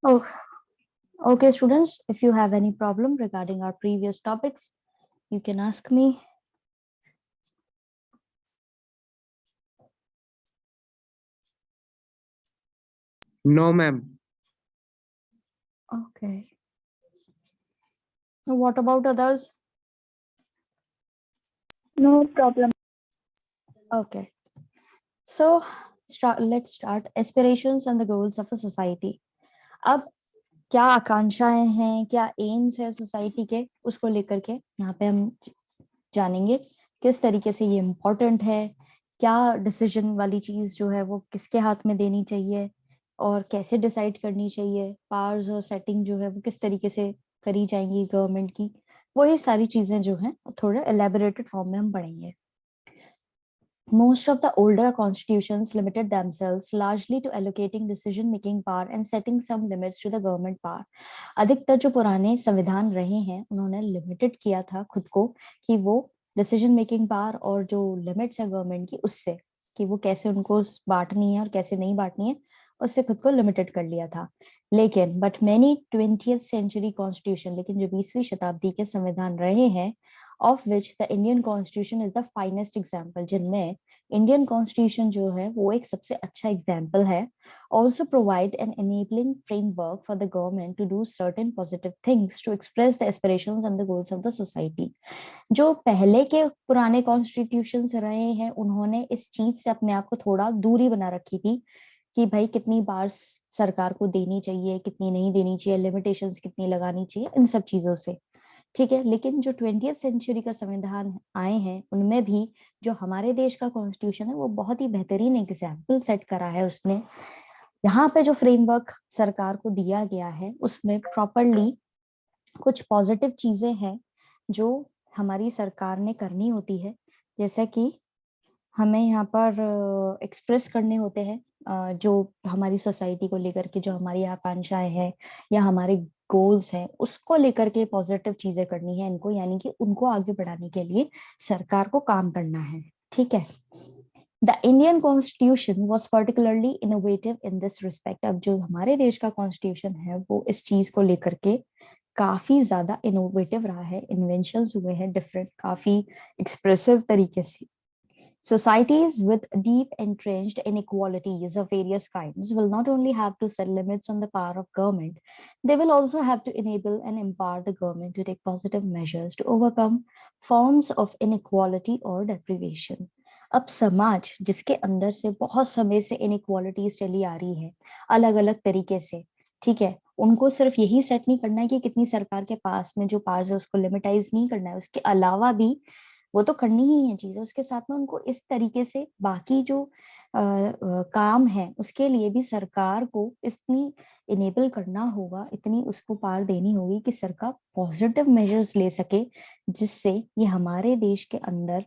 Oh, okay, students, if you have any problem regarding our previous topics, you can ask me. No, ma'am. Okay. Now, what about others? No problem. Okay. So, let's start aspirations and the goals of a society. अब क्या आकांक्षाएं हैं, क्या AIIMS है society के, उसको लेकर के यहाँ पे हम जानेंगे किस तरीके से ये इम्पोर्टेंट है, क्या डिसीजन वाली चीज जो है वो किसके हाथ में देनी चाहिए और कैसे डिसाइड करनी चाहिए, पावर्स और सेटिंग जो है वो किस तरीके से करी जाएंगी गवर्नमेंट की, वही सारी चीजें जो हैं थोड़े एलेबोरेटेड फॉर्म में हम पढ़ेंगे. Most of the older constitutions limited themselves largely to allocating decision-making power and setting some limits to the government power. अधिकतर जो पुराने संविधान रहे हैं, उन्होंने लिमिटेड किया था खुद को कि वो डिसीजन मेकिंग पावर और जो लिमिट्स है गवर्नमेंट की उससे, कि वो कैसे उनको बांटनी है और कैसे नहीं बांटनी है, उससे खुद को लिमिटेड कर लिया था. लेकिन but many 20th century constitution, लेकिन जो 20वीं शताब्दी के संविधान रहे हैं, of which the Indian Constitution is the finest example, जिनमें इंडियन कॉन्स्टिट्यूशन जो है वो एक सबसे अच्छा एग्जाम्पल है. Also provide an enabling framework for the government to do certain positive things to express the aspirations and the goals of the society. जो पहले के पुराने कॉन्स्टिट्यूशंस रहे हैं, उन्होंने इस चीज से अपने आप को थोड़ा दूरी बना रखी थी कि भाई कितनी बार सरकार को देनी चाहिए, कितनी नहीं देनी चाहिए, लिमिटेशंस कितनी लगानी चाहिए, इन सब चीजों से. ठीक है, लेकिन जो 20th सेंचुरी का संविधान आए हैं, उनमें भी जो हमारे देश का कॉन्स्टिट्यूशन है वो बहुत ही बेहतरीन एग्जाम्पल सेट करा है उसने. यहाँ पे जो फ्रेमवर्क सरकार को दिया गया है उसमें प्रॉपरली कुछ पॉजिटिव चीजें हैं जो हमारी सरकार ने करनी होती है, जैसे कि हमें यहाँ पर एक्सप्रेस करने होते हैं जो हमारी सोसाइटी को लेकर के जो हमारी आकांक्षाएं हैं या हमारे गोल्स हैं, उसको लेकर के पॉजिटिव चीजें करनी है इनको, यानी कि उनको आगे बढ़ाने के लिए सरकार को काम करना है. ठीक है. The Indian constitution was particularly innovative in this respect. अब जो हमारे देश का कॉन्स्टिट्यूशन है वो इस चीज को लेकर के काफी ज्यादा इनोवेटिव रहा है, इन्वेंशंस हुए हैं डिफरेंट, काफी एक्सप्रेसिव तरीके से. Societies with deep entrenched inequalities of various kinds will not only have to set limits on the power of government, they will also have to enable and empower the government to take positive measures to overcome forms of inequality or deprivation. अब समाज जिसके अंदर से बहुत समय से inequalities चली आ रही है अलग अलग तरीके से, ठीक है, उनको सिर्फ यही सेट नहीं करना है कि कितनी सरकार के पास में जो पावर्स है उसको लिमिटाइज नहीं करना है, उसके अलावा भी वो तो करनी ही है चीजें, उसके साथ में उनको इस तरीके से बाकी जो काम है उसके लिए भी सरकार को इतनी इनेबल करना होगा, इतनी उसको पार देनी होगी कि सरकार पॉजिटिव मेजर्स ले सके जिससे ये हमारे देश के अंदर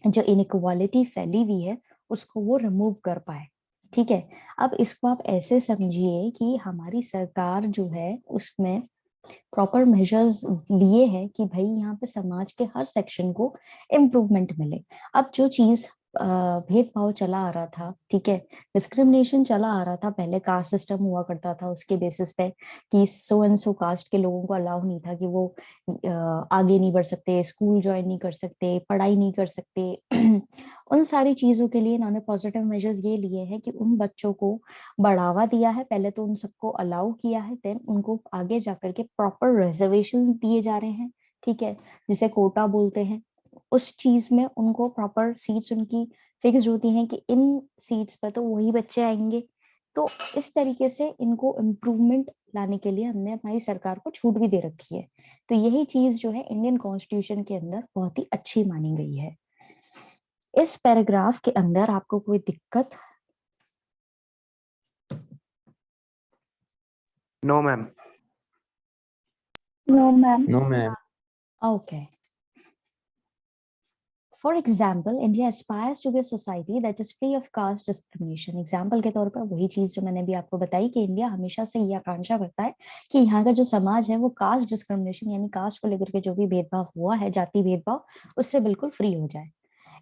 जो इनइक्वालिटी फैली हुई है उसको वो रिमूव कर पाए. ठीक है. अब इसको आप ऐसे समझिए कि हमारी सरकार जो है उसमें प्रॉपर मेजर्स लिए हैं कि भाई यहाँ पे समाज के हर सेक्शन को इम्प्रूवमेंट मिले. अब जो चीज भेदभाव चला आ रहा था, ठीक है, डिस्क्रिमिनेशन चला आ रहा था, पहले कास्ट सिस्टम हुआ करता था, उसके बेसिस पे कि सो एंड सो कास्ट के लोगों को अलाउ नहीं था कि वो आगे नहीं बढ़ सकते, स्कूल ज्वाइन नहीं कर सकते, पढ़ाई नहीं कर सकते. उन सारी चीजों के लिए इन्होंने पॉजिटिव मेजर्स ये लिए हैं कि उन बच्चों को बढ़ावा दिया है, पहले तो उन सबको अलाउ किया है, देन उनको आगे जाकर के प्रॉपर रिजर्वेशंस दिए जा रहे हैं. ठीक है, जिसे कोटा बोलते हैं. उस चीज में उनको प्रॉपर सीट्स उनकी फिक्स्ड होती हैं कि इन सीट्स पर तो वही बच्चे आएंगे. तो इस तरीके से इनको इम्प्रूवमेंट लाने के लिए हमने हमारी सरकार को छूट भी दे रखी है. तो यही चीज जो है इंडियन कॉन्स्टिट्यूशन के अंदर बहुत ही अच्छी मानी गई है. इस पैराग्राफ के अंदर आपको कोई दिक्कत? No, ma'am. No, ma'am. No, ma'am. Okay. For example, India aspires to be a society that is free of caste discrimination. Example के तौर पर वही चीज जो मैंने अभी आपको बताई कि इंडिया हमेशा से ये आकांक्षा करता है कि यहाँ का जो समाज है वो कास्ट डिस्क्रिमिनेशन यानी कास्ट को लेकर के जो भी भेदभाव हुआ है, जाति भेदभाव, उससे बिल्कुल फ्री हो जाए.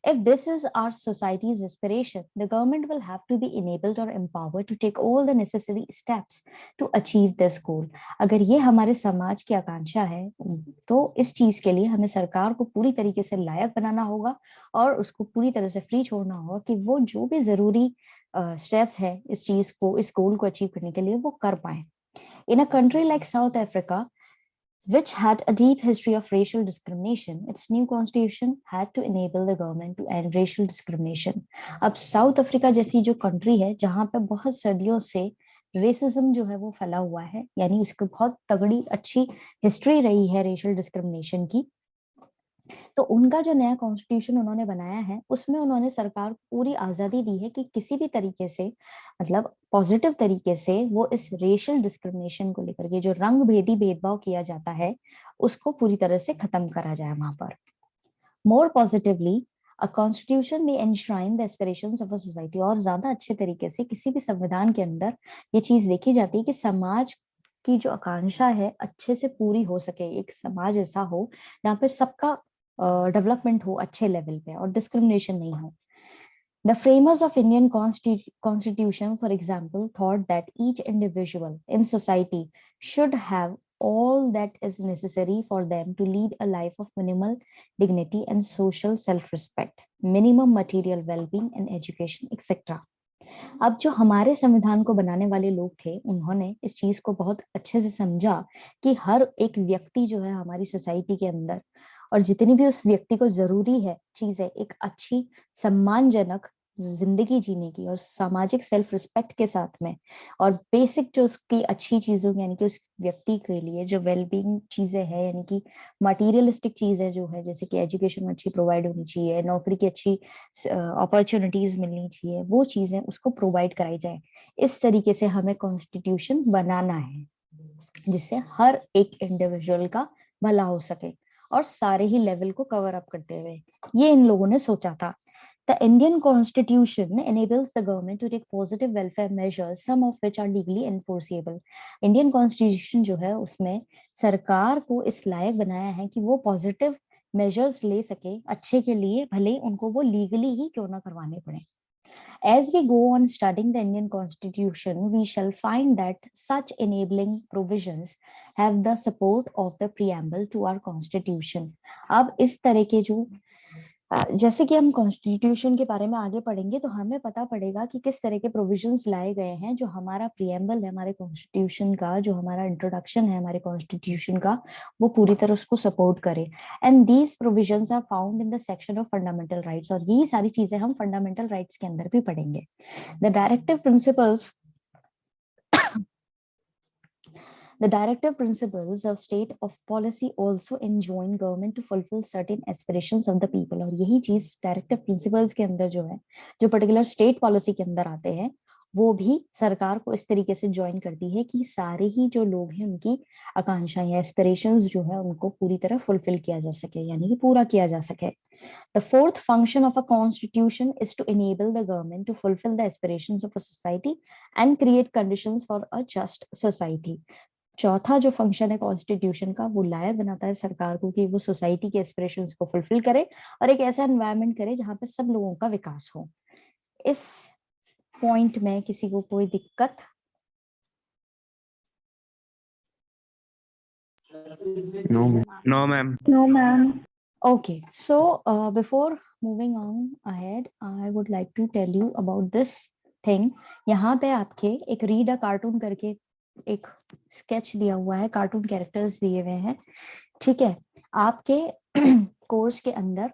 If this is our society's aspiration, the government will have to be enabled or empowered to take all the necessary steps to achieve this goal. अगर ये हमारे समाज की आकांक्षा है तो इस चीज के लिए हमें सरकार को पूरी तरीके से लायक बनाना होगा और उसको पूरी तरह से फ्री छोड़ना होगा कि वो जो भी जरूरी स्टेप्स है इस चीज को, इस गोल को अचीव करने के लिए वो कर पाए. In a country like South Africa, which had a deep history of racial discrimination, its new constitution had to enable the government to end racial discrimination. अब साउथ अफ्रीका जैसी जो कंट्री है जहां पे बहुत सदियों से रेसिज्म जो है वो फैला हुआ है, यानी उसकी बहुत तगड़ी अच्छी हिस्ट्री रही है रेशियल डिस्क्रिमिनेशन की, तो उनका जो नया कॉन्स्टिट्यूशन उन्होंने बनाया है उसमें उन्होंने सरकार को पूरी आजादी दी है कि किसी भी तरीके से, मतलब पॉजिटिव तरीके से, वो इस रेशियल डिस्क्रिमिनेशन को लेकर के जो रंग भेदी भेदभाव किया जाता है उसको पूरी तरह से खत्म करा जाए वहां पर. मोर पॉजिटिवली, अ कॉन्स्टिट्यूशन में enshrine the aspirations of a society, और ज्यादा अच्छे तरीके से किसी भी संविधान के अंदर ये चीज देखी जाती है कि समाज की जो आकांक्षा है अच्छे से पूरी हो सके, एक समाज ऐसा हो जहाँ पे सबका डेवलपमेंट हो अच्छे लेवल पे और डिस्क्रिमिनेशन नहीं हो. The framers of Indian Constitution, for example, thought that each individual in society should have all that is necessary for them to lead a life of minimal dignity and social self-respect, minimum material well-being and education, etc. अब जो हमारे संविधान को बनाने वाले लोग थे उन्होंने इस चीज को बहुत अच्छे से समझा कि हर एक व्यक्ति जो है हमारी सोसाइटी के अंदर, और जितनी भी उस व्यक्ति को जरूरी है चीज है, एक अच्छी सम्मानजनक जिंदगी जीने की और सामाजिक सेल्फ रिस्पेक्ट के साथ में, और बेसिक जो उसकी अच्छी चीजों यानी कि उस व्यक्ति के लिए जो वेलबींग चीजें हैं, यानी कि मटीरियलिस्टिक चीजें जो है जैसे कि एजुकेशन अच्छी प्रोवाइड होनी चाहिए, नौकरी की अच्छी अपॉर्चुनिटीज मिलनी चाहिए, वो चीजें उसको प्रोवाइड कराई जाए. इस तरीके से हमें कॉन्स्टिट्यूशन बनाना है जिससे हर एक इंडिविजुअल का भला हो सके और सारे ही लेवल को कवर अप करते हुए. ये इन लोगों ने सोचा था. The Indian Constitution enables the government to take positive welfare measures, some of which are legally enforceable. Indian Constitution जो है उसमें सरकार को इस लायक बनाया है कि वो पॉजिटिव मेजर्स ले सके अच्छे के लिए, भले उनको वो लीगली ही क्यों ना करवाने पड़े. As we go on studying the Indian Constitution, we shall find that such enabling provisions have the support of the preamble to our Constitution. अब इस तरह के जो जैसे कि हम कॉन्स्टिट्यूशन के बारे में आगे पढ़ेंगे तो हमें पता पड़ेगा कि किस तरह के प्रोविजंस लाए गए हैं, जो हमारा प्रीएम्बल है हमारे कॉन्स्टिट्यूशन का, जो हमारा इंट्रोडक्शन है हमारे कॉन्स्टिट्यूशन का, वो पूरी तरह उसको सपोर्ट करे. And these provisions are found in the section of fundamental rights, और यही सारी चीजें हम फंडामेंटल राइट्स के अंदर भी पढ़ेंगे. The directive principles The directive principles of state of policy also enjoin government to fulfill certain aspirations of the people. और यही चीज डायरेक्टिव प्रिंसिपल्स के अंदर जो है, जो पर्टिकुलर स्टेट पॉलिसी के अंदर आते हैं, वो भी सरकार को इस तरीके से ज्वाइन करती है कि सारे ही जो लोग हैं उनकी आकांक्षाएं या एस्पिरेशंस जो है उनको पूरी तरह फुलफिल किया जा सके, यानी कि पूरा किया जा सके. The fourth function of a constitution is to enable the government to fulfill the aspirations of a society and create conditions for a just society. चौथा जो फंक्शन है कॉन्स्टिट्यूशन का, वो लायक बनाता है सरकार को कि वो सोसाइटी के एस्पिरेशंस को फुलफिल करे और एक ऐसा एनवायरनमेंट करे जहां पे सब लोगों का विकास हो. इस पॉइंट में किसी को कोई दिक्कत? No, ma'am. No, ma'am. No, ma'am. Okay, so before moving on ahead, I would like to tell you about this thing. यहाँ पे आपके एक रीड अ कार्टून करके एक स्केच दिया हुआ है, कार्टून कैरेक्टर्स दिए हुए हैं. ठीक है, आपके कोर्स के अंदर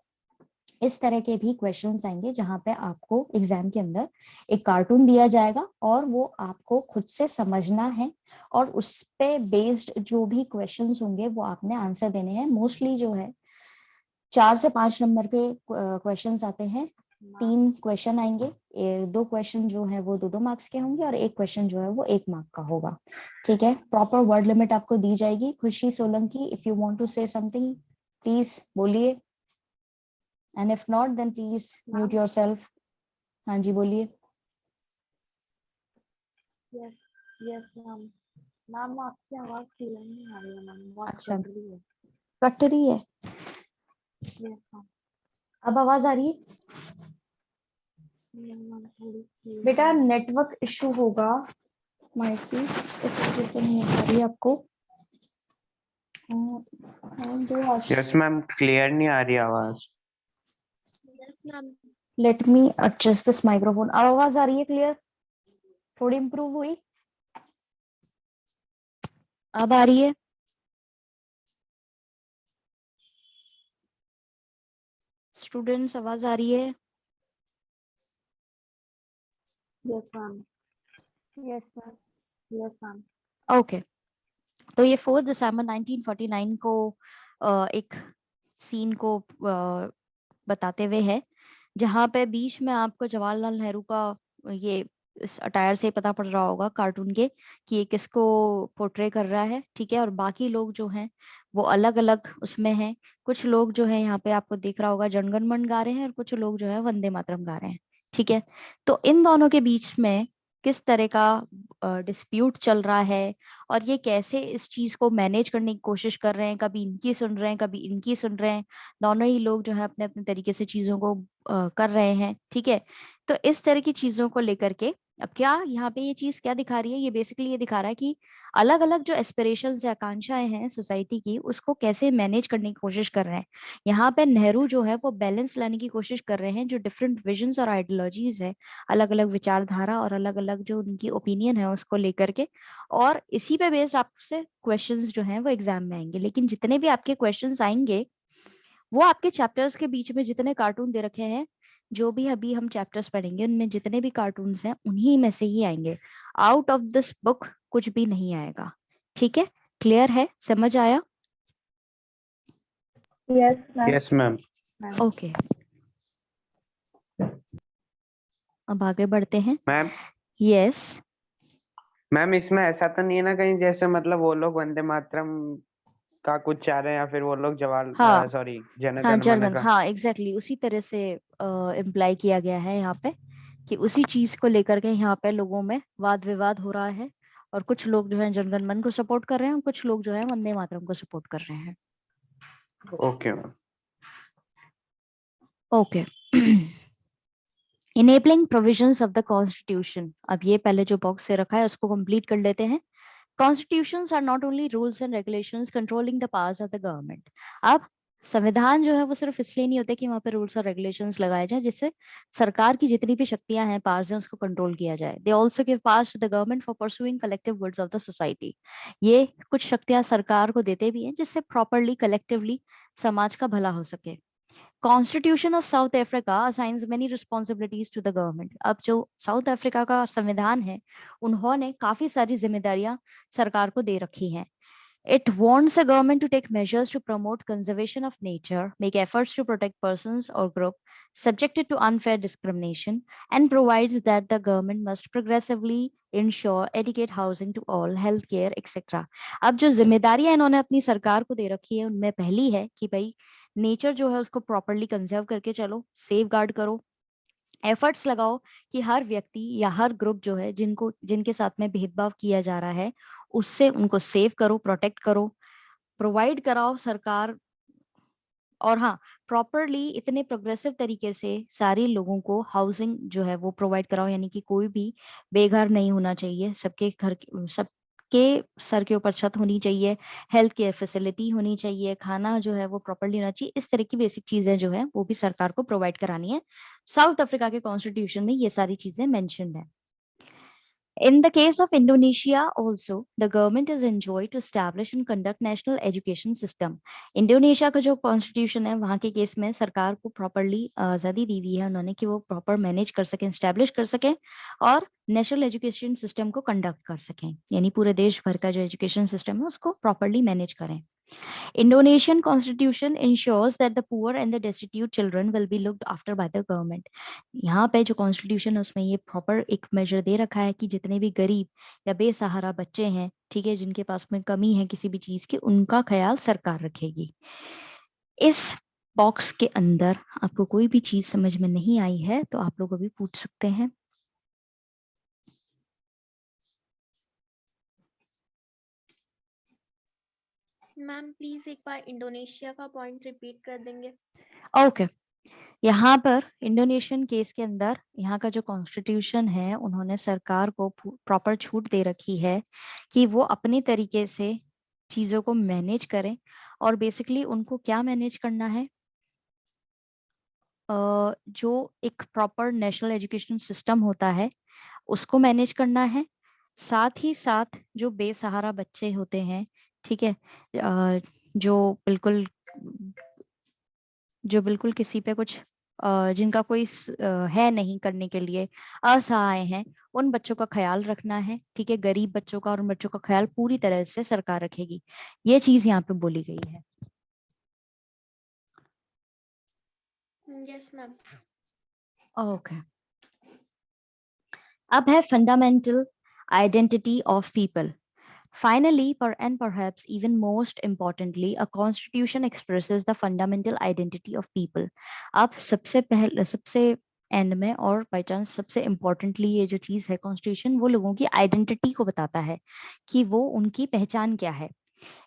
इस तरह के भी क्वेश्चंस आएंगे जहां पे आपको एग्जाम के अंदर एक कार्टून दिया जाएगा और वो आपको खुद से समझना है और उस पे बेस्ड जो भी क्वेश्चंस होंगे वो आपने आंसर देने हैं. मोस्टली जो है 4 से 5 नंबर के क्वेश्चंस आते हैं. 3 क्वेश्चन आएंगे, 2 क्वेश्चन जो है वो 2-2 मार्क्स के होंगे और 1 क्वेश्चन जो है वो 1 मार्क का होगा. ठीक है, प्रॉपर वर्ड लिमिट आपको दी जाएगी. Khushi Solanki, if you want to say something please बोलिए, and if not then please mute yourself. हाँ जी बोलिए. Yes, ma'am. मैम आपकी आवाज क्लियर नहीं आ रही है मैम, बहुत अच्छा, कट रही है. कट रही है. Yes, ma'am. अब आवाज आ रही है? मैम थोड़ी सी बेटा नेटवर्क इशू होगा, माइट भी, इस वजह से नहीं आ रही है आपको। दो यस मैम, क्लियर नहीं आ रही आवाज। Yes ma'am let me adjust this microphone. अब आवाज आ रही है क्लियर? थोड़ी इम्प्रूव हुई? अब आ रही है? स्टूडेंट्स आवाज आ रही है? Yes ma'am yes ma'am. Yes ma'am okay, तो ये 4 दिसंबर 1949 को एक सीन को बताते हुए है, जहाँ पे बीच में आपको जवाहरलाल नेहरू का ये इस अटायर से पता पड़ रहा होगा कार्टून के कि ये किसको पोर्ट्रे कर रहा है, ठीक है। और बाकी लोग जो हैं वो अलग अलग उसमें हैं। कुछ लोग जो है यहाँ पे आपको दिख रहा होगा जनगण मन गा रहे हैं, और कुछ लोग जो है वंदे मातरम गा रहे हैं, ठीक है। तो इन दोनों के बीच में किस तरह का डिस्प्यूट चल रहा है, और ये कैसे इस चीज को मैनेज करने की कोशिश कर रहे हैं, कभी इनकी सुन रहे हैं कभी इनकी सुन रहे हैं, दोनों ही लोग जो है अपने अपने तरीके से चीजों को कर रहे हैं, ठीक है। तो इस तरह की चीजों को लेकर के अब क्या यहाँ पे ये चीज क्या दिखा रही है, ये बेसिकली ये दिखा रहा है कि अलग अलग जो एस्पिरेशंस या आकांक्षाएं हैं सोसाइटी की, उसको कैसे मैनेज करने की कोशिश कर रहे हैं। यहाँ पे नेहरू जो है वो बैलेंस लाने की कोशिश कर रहे हैं, जो डिफरेंट विजन्स और आइडियोलॉजीज है, अलग अलग विचारधारा और अलग अलग जो उनकी ओपिनियन है उसको लेकर के, और इसी पे बेस्ड आपसे क्वेश्चंस जो हैं वो एग्जाम में आएंगे। लेकिन जितने भी आपके क्वेश्चंस आएंगे वो आपके चैप्टर्स के बीच में जितने कार्टून दे रखे हैं, जो भी अभी हम चैप्टर्स पढ़ेंगे उनमें जितने भी कार्टून्स हैं उन्हीं में से ही आएंगे। आउट ऑफ दिस बुक कुछ भी नहीं आएगा, ठीक है। क्लियर है? समझ आया? Yes ma'am yes ma'am. Okay, अब आगे बढ़ते हैं। Ma'am yes. मैम इसमें ऐसा तो नहीं है ना कहीं, जैसे मतलब वो लोग वंदे मातरम का कुछ चाह रहे हैं, या फिर वो लोग हाँ, जवाहर सॉरी जन हाँ गण मन जर्गन, का। हाँ एग्जैक्टली उसी तरह से इम्प्लाई किया गया है यहाँ पे, कि उसी चीज को लेकर के यहाँ पे लोगों में वाद विवाद हो रहा है, और कुछ लोग जो है जनगण मन को सपोर्ट कर रहे हैं और कुछ लोग जो है वंदे मातरम को सपोर्ट कर रहे हैं। Okay ma'am. Okay. Enabling provisions of the constitution, अब ये पहले जो बॉक्स से रखा है उसको कंप्लीट कर लेते हैं। Constitutions are not only rules and regulations controlling the powers of the government. अब संविधान जो है वो सिर्फ इसलिए नहीं होते कि वहां पे रूल्स और रेगुलेशंस लगाए जाए जिससे सरकार की जितनी भी शक्तियां हैं, पावर्स हैं, उसको कंट्रोल किया जाए। They also give powers to the government for pursuing collective goods of the society. ये कुछ शक्तियां सरकार को देते भी हैं जिससे प्रॉपरली कलेक्टिवली समाज का भला हो सके। Constitution of South Africa assigns many responsibilities to the government. अब जो साउथ अफ्रीका का संविधान है उन्होंने काफी सारी जिम्मेदारियां सरकार को दे रखी हैं। It wants the government to take measures to promote conservation of nature, make efforts to protect persons or group subjected to unfair discrimination, and provides that the government must progressively ensure adequate housing to all, healthcare, etc. अब जो जिम्मेदारियां इन्होंने अपनी सरकार को दे रखी है उनमें पहली है कि भाई नेचर जो है उसको प्रॉपरली कंजर्व करके चलो, सेफ गार्ड करो, एफर्ट्स लगाओ कि हर व्यक्ति या हर ग्रुप जो है जिनको जिनके साथ में भेदभाव किया जा रहा है उससे उनको सेव करो, प्रोटेक्ट करो, प्रोवाइड कराओ सरकार। और हाँ, प्रॉपरली इतने प्रोग्रेसिव तरीके से सारे लोगों को हाउसिंग जो है वो प्रोवाइड कराओ, यानी कि कोई भी बेघर नहीं होना चाहिए, सबके घर सबके सर के ऊपर छत होनी चाहिए, हेल्थ केयर फैसिलिटी होनी चाहिए, खाना जो है वो प्रॉपरली होना चाहिए। इस तरह की बेसिक चीजें जो है वो भी सरकार को प्रोवाइड करानी है। साउथ अफ्रीका के कॉन्स्टिट्यूशन में ये सारी चीजें मेंशन्ड है। In the case of Indonesia also, the government is enjoined to establish and conduct national education system. Indonesia का जो कॉन्स्टिट्यूशन है वहाँ के केस में सरकार को प्रॉपरली आज़ादी दी हुई है उन्होंने कि वो प्रॉपर मैनेज कर सकें, स्टैब्लिश कर सकें और नेशनल एजुकेशन सिस्टम को कंडक्ट कर सकें, यानी पूरे देश भर का जो एजुकेशन सिस्टम है उसको प्रॉपरली मैनेज करें। Indonesian constitution ensures that the poor and the destitute children will be looked after by the government. यहाँ पे जो कॉन्स्टिट्यूशन है उसमें ये प्रॉपर एक मेजर दे रखा है कि जितने भी गरीब या बेसहारा बच्चे हैं, ठीक है, जिनके पास में कमी है किसी भी चीज की, उनका ख्याल सरकार रखेगी। इस बॉक्स के अंदर आपको कोई भी चीज समझ में नहीं आई है तो आप लोग अभी पूछ सकते हैं। मैम प्लीज एक बार इंडोनेशिया का पॉइंट रिपीट कर देंगे? ओके, यहाँ पर इंडोनेशियन केस के अंदर यहाँ का जो कॉन्स्टिट्यूशन है, उन्होंने सरकार को प्रॉपर छूट दे रखी है कि वो अपनी तरीके से चीजों को मैनेज करें। और बेसिकली उनको क्या मैनेज करना है, जो एक प्रॉपर नेशनल एजुकेशन सिस्टम होता है उसको मैनेज करना है। साथ ही साथ जो बेसहारा बच्चे होते हैं, ठीक है, जो बिल्कुल किसी पे कुछ जिनका कोई है नहीं करने के लिए, असहाय हैं, उन बच्चों का ख्याल रखना है। ठीक है, गरीब बच्चों का और उन बच्चों का ख्याल पूरी तरह से सरकार रखेगी। ये चीज यहाँ पे बोली गई है। Yes ma'am. ओके, अब है fundamental identity of people. Finally, and perhaps even most importantly, a constitution expresses the fundamental identity of people. अब सबसे एंड में और बाई चांस सबसे इम्पोर्टेंटली ये जो चीज है कॉन्स्टिट्यूशन, वो लोगों की आइडेंटिटी को बताता है कि वो उनकी पहचान क्या है।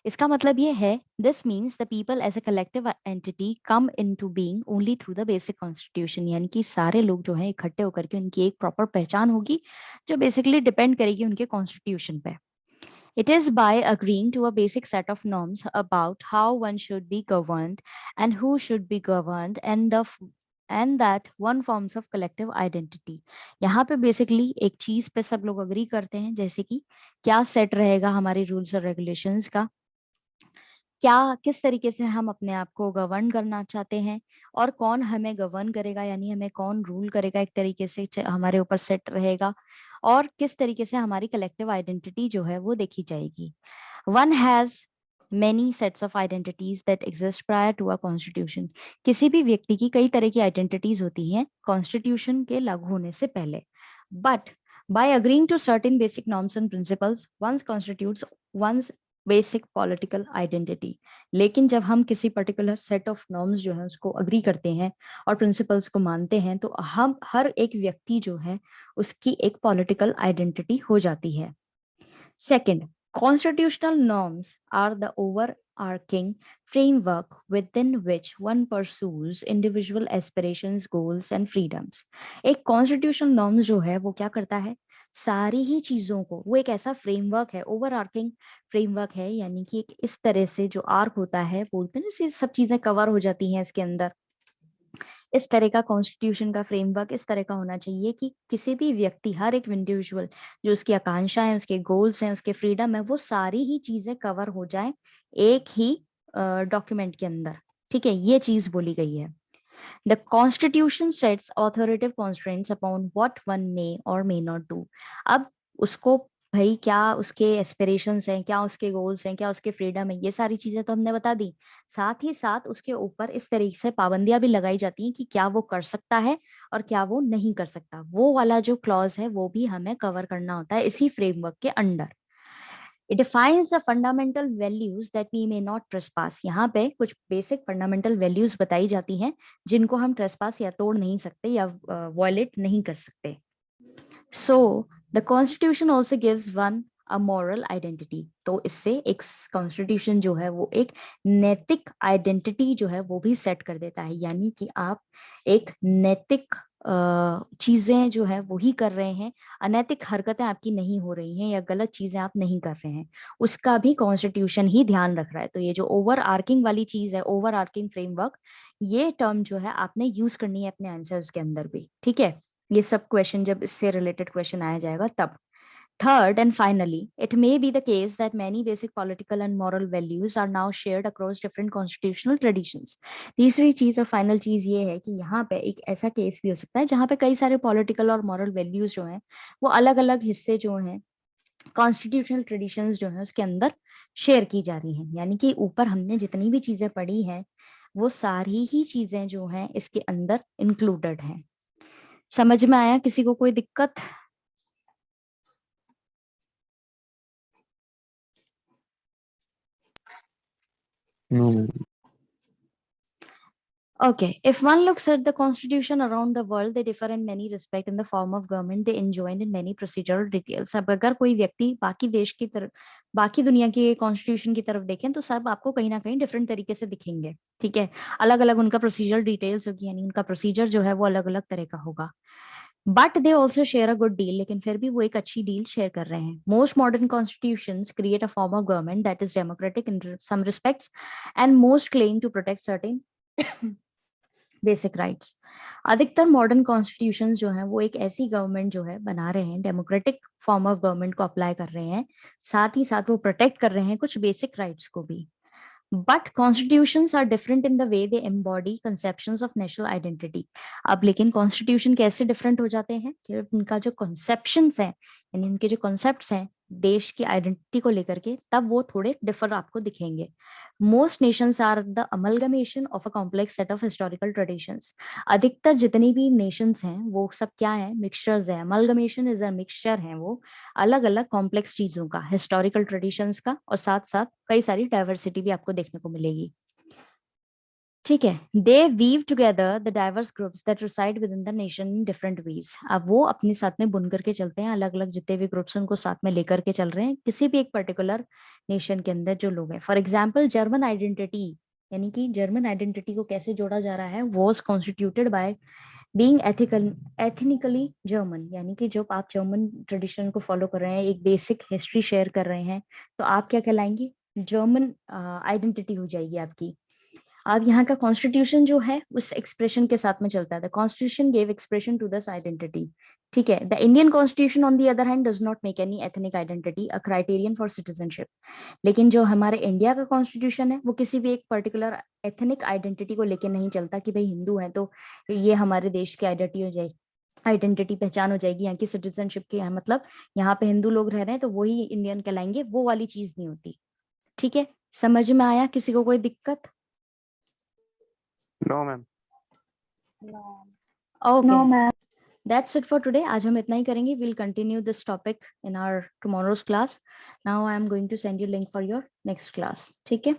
इसका मतलब ये है, this means the people as a collective entity come into being only through the basic constitution. यानी कि सारे लोग जो हैं इकट्ठे होकर के उनकी एक प्रॉपर पहचान होगी जो बेसिकली डिपेंड करेगी उनके कॉन्स्टिट्यूशन पे। It is by agreeing to a basic set of norms about how one should be governed and who should be governed, and that one forms of collective identity. यहाँ पे basically एक चीज पे सब लोग अग्री करते हैं, जैसे कि क्या सेट रहेगा हमारी रूल्स और रेगुलेशंस का, क्या किस तरीके से हम अपने आप को गवर्न करना चाहते हैं, और कौन हमें गवर्न करेगा, यानी हमें कौन रूल करेगा एक तरीके से हमारे ऊपर सेट रहेगा, और किस तरीके से हमारी कलेक्टिव आइडेंटिटी जो है वो देखी जाएगी। One has many sets of identities that exist prior to a constitution. किसी भी व्यक्ति की कई तरह की आइडेंटिटीज होती हैं कॉन्स्टिट्यूशन के लागू होने से पहले। But by agreeing to certain basic norms and principles, one constitutes one's basic political identity. लेकिन जब हम किसी पर्टिकुलर सेट ऑफ नॉर्म्स जो है उसको अग्री करते हैं और प्रिंसिपल्स को मानते हैं, तो हम हर एक व्यक्ति जो है उसकी एक पॉलिटिकल आइडेंटिटी हो जाती है। Second, constitutional norms are the overarching framework within which one pursues individual aspirations, goals and freedoms. एक constitutional norms जो है वो क्या करता है, सारी ही चीजों को, वो एक ऐसा फ्रेमवर्क है, ओवरआर्किंग फ्रेमवर्क है, यानी कि एक इस तरह से जो आर्क होता है, बोलते हैं ना, सब चीजें कवर हो जाती हैं इसके अंदर। इस तरह का कॉन्स्टिट्यूशन का फ्रेमवर्क इस तरह का होना चाहिए कि किसी भी व्यक्ति, हर एक इंडिविजुअल, जो उसकी आकांक्षा है, उसके गोल्स हैं, उसके फ्रीडम है, वो सारी ही चीजें कवर हो जाए एक ही डॉक्यूमेंट के अंदर। ठीक है, ये चीज बोली गई है। The Constitution sets authoritative constraints upon what one may or may not do. अब उसको भाई क्या उसके एस्पिरेशंस हैं, क्या उसके गोल्स हैं, क्या उसके फ्रीडम है, ये सारी चीजें तो हमने बता दी। साथ ही साथ उसके ऊपर इस तरीके से पाबंदियां भी लगाई जाती हैं कि क्या वो कर सकता है और क्या वो नहीं कर सकता। वो वाला जो क्लॉज है वो भी हमें कवर करना होता है इसी फ्रेमवर्क के under. It defines the fundamental values that we may not trespass. यहाँ पे कुछ बेसिक फंडामेंटल वैल्यूज बताई जाती हैं जिनको हम ट्रेसपास या तोड़ नहीं सकते या वायलेट नहीं कर सकते। So the Constitution also gives one a moral identity. तो इससे एक कॉन्स्टिट्यूशन जो है वो एक नैतिक आइडेंटिटी जो है वो भी सेट कर देता है, यानी कि आप एक नैतिक चीजें जो है वो ही कर रहे हैं, अनैतिक हरकतें आपकी नहीं हो रही हैं या गलत चीजें आप नहीं कर रहे हैं, उसका भी कॉन्स्टिट्यूशन ही ध्यान रख रहा है। तो ये जो ओवर आर्किंग वाली चीज है, ओवर आर्किंग फ्रेमवर्क, ये टर्म जो है आपने यूज करनी है अपने आंसर्स के अंदर भी। ठीक है, ये सब क्वेश्चन जब इससे रिलेटेड क्वेश्चन आया जाएगा तब। Third and finally, it may be the case that many basic political and moral values are now shared across different constitutional traditions. तीसरी चीज और फाइनल चीज ये है कि यहाँ पे एक ऐसा केस भी हो सकता है जहाँ पे कई सारे पॉलिटिकल और मॉरल वैल्यूज जो हैं वो अलग अलग हिस्से जो हैं कॉन्स्टिट्यूशनल ट्रेडिशंस जो है उसके अंदर शेयर की जा रही हैं। यानी कि ऊपर हमने जितनी भी चीजें पढ़ी हैं वो सारी ही चीजें जो हैं इसके अंदर इंक्लूडेड हैं। समझ में आया? किसी को कोई दिक्कत? No. Okay, if one looks at the constitution around the world, they differ in many respects in the form of government they enjoin in many procedural details. अब अगर कोई व्यक्ति बाकी देश की तरफ, बाकी दुनिया के कॉन्स्टिट्यूशन की तरफ देखें तो सब आपको कहीं ना कहीं डिफरेंट तरीके से दिखेंगे, ठीक है। अलग अलग उनका प्रोसीजरल डिटेल्स होगी, यानी उनका प्रोसीजर जो है वो अलग अलग तरह का होगा। But they also share a good deal, लेकिन फिर भी वो एक अच्छी डील शेयर कर रहे हैं। Most modern constitutions create a form of government that is democratic in some respects and most claim to protect certain basic rights. अधिकतर मॉडर्न कॉन्स्टिट्यूशंस जो हैं वो एक ऐसी गवर्नमेंट जो है बना रहे हैं, डेमोक्रेटिक फॉर्म ऑफ गवर्नमेंट को अप्लाई कर रहे हैं, साथ ही साथ वो प्रोटेक्ट कर रहे हैं कुछ बेसिक राइट्स को भी। But constitutions are different in the way they embody conceptions of national identity. अब लेकिन कॉन्स्टिट्यूशन कैसे डिफरेंट हो जाते हैं कि उनका जो कॉन्सेप्शंस है, यानी उनके जो कॉन्सेप्ट्स हैं देश की आइडेंटिटी को लेकर के, तब वो थोड़े डिफर आपको दिखेंगे। Most nations are the amalgamation of a complex set of historical traditions. अधिकतर जितनी भी नेशंस हैं वो सब क्या है, मिक्सचर्स है। अमलगमेशन इज अ मिक्सचर है, वो अलग अलग कॉम्प्लेक्स चीजों का, हिस्टोरिकल ट्रेडिशंस का, और साथ साथ कई सारी डाइवर्सिटी भी आपको देखने को मिलेगी, ठीक है। They weave together the diverse groups that reside within the nation in different ways. अब वो अपने साथ में बुन करके चलते हैं, अलग अलग जितने भी ग्रुप्स उनको साथ में लेकर के चल रहे हैं किसी भी एक पर्टिकुलर नेशन के अंदर जो लोग हैं। फॉर एग्जाम्पल जर्मन आइडेंटिटी, यानी कि जर्मन आइडेंटिटी को कैसे जोड़ा जा रहा है, was constituted by being ethnically German, यानी कि जब आप जर्मन ट्रेडिशन को फॉलो कर रहे हैं, एक बेसिक हिस्ट्री शेयर कर रहे हैं, तो आप क्या कहलाएंगे, जर्मन आइडेंटिटी हो जाएगी आपकी। अब यहाँ का कॉन्स्टिट्यूशन जो है उस एक्सप्रेशन के साथ में चलता है, the constitution gave expression to this identity, ठीक है। The Indian constitution on the other hand does not make any ethnic identity a criterion for citizenship. लेकिन जो हमारे इंडिया का कॉन्स्टिट्यूशन है वो किसी भी एक पर्टिकुलर एथनिक आइडेंटिटी को लेके नहीं चलता कि भाई हिंदू है तो ये हमारे देश की आइडेंटिटी हो जाएगी, आइडेंटिटी पहचान हो जाएगी यहाँ की सिटीजनशिप की, यहाँ मतलब यहाँ पे हिंदू लोग रह रहे हैं तो वही इंडियन कहलाएंगे, वो वाली चीज नहीं होती, ठीक है। समझ में आया, किसी को कोई दिक्कत? No ma'am. No. Okay, No, ma'am. That's it for today. आज हम इतना ही करेंगे। Will continue this topic in our tomorrow's class. Now I am going to send you link for your next class, ठीक है।